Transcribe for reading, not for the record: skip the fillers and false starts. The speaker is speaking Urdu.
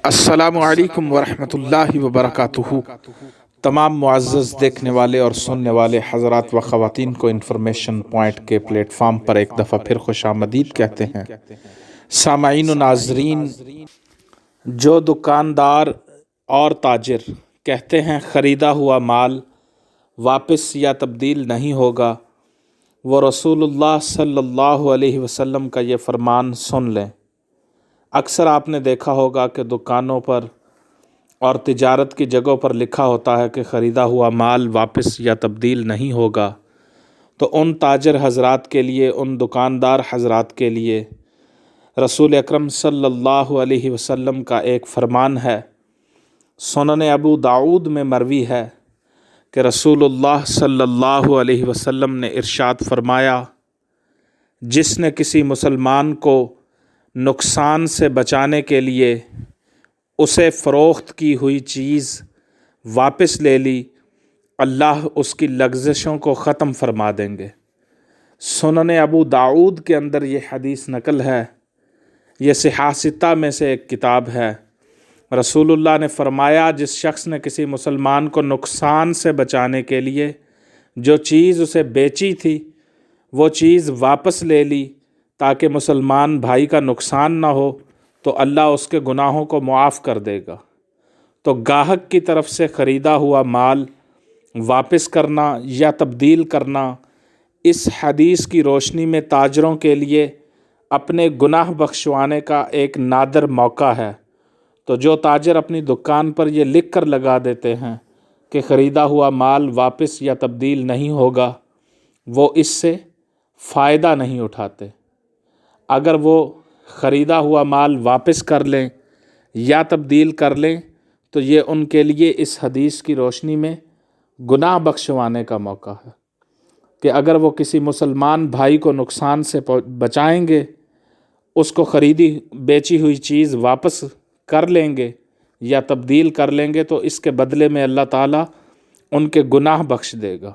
السلام علیکم ورحمۃ اللہ وبرکاتہ۔ تمام معزز دیکھنے والے اور سننے والے حضرات و خواتین کو انفارمیشن پوائنٹ کے پلیٹ فارم پر ایک دفعہ پھر خوش آمدید کہتے ہیں۔ سامعین و ناظرین، جو دکاندار اور تاجر کہتے ہیں خریدا ہوا مال واپس یا تبدیل نہیں ہوگا، وہ رسول اللہ صلی اللہ علیہ وسلم کا یہ فرمان سن لیں۔ اکثر آپ نے دیکھا ہوگا کہ دکانوں پر اور تجارت کی جگہوں پر لکھا ہوتا ہے کہ خریدا ہوا مال واپس یا تبدیل نہیں ہوگا۔ تو ان تاجر حضرات کے لیے، ان دکاندار حضرات کے لیے رسول اکرم صلی اللہ علیہ وسلم کا ایک فرمان ہے۔ سنن ابو داؤد میں مروی ہے کہ رسول اللہ صلی اللہ علیہ وسلم نے ارشاد فرمایا، جس نے کسی مسلمان کو نقصان سے بچانے کے لیے اسے فروخت کی ہوئی چیز واپس لے لی، اللہ اس کی لغزشوں کو ختم فرما دیں گے۔ سنن ابو داؤد کے اندر یہ حدیث نقل ہے، یہ صحاح ستہ میں سے ایک کتاب ہے۔ رسول اللہ نے فرمایا، جس شخص نے کسی مسلمان کو نقصان سے بچانے کے لیے جو چیز اسے بیچی تھی وہ چیز واپس لے لی تاکہ مسلمان بھائی کا نقصان نہ ہو، تو اللہ اس کے گناہوں کو معاف کر دے گا۔ تو گاہک کی طرف سے خریدا ہوا مال واپس کرنا یا تبدیل کرنا اس حدیث کی روشنی میں تاجروں کے لیے اپنے گناہ بخشوانے کا ایک نادر موقع ہے۔ تو جو تاجر اپنی دکان پر یہ لکھ کر لگا دیتے ہیں کہ خریدا ہوا مال واپس یا تبدیل نہیں ہوگا، وہ اس سے فائدہ نہیں اٹھاتے۔ اگر وہ خریدا ہوا مال واپس کر لیں یا تبدیل کر لیں تو یہ ان کے لیے اس حدیث کی روشنی میں گناہ بخشوانے کا موقع ہے کہ اگر وہ کسی مسلمان بھائی کو نقصان سے بچائیں گے، اس کو خریدی بیچی ہوئی چیز واپس کر لیں گے یا تبدیل کر لیں گے، تو اس کے بدلے میں اللہ تعالیٰ ان کے گناہ بخش دے گا۔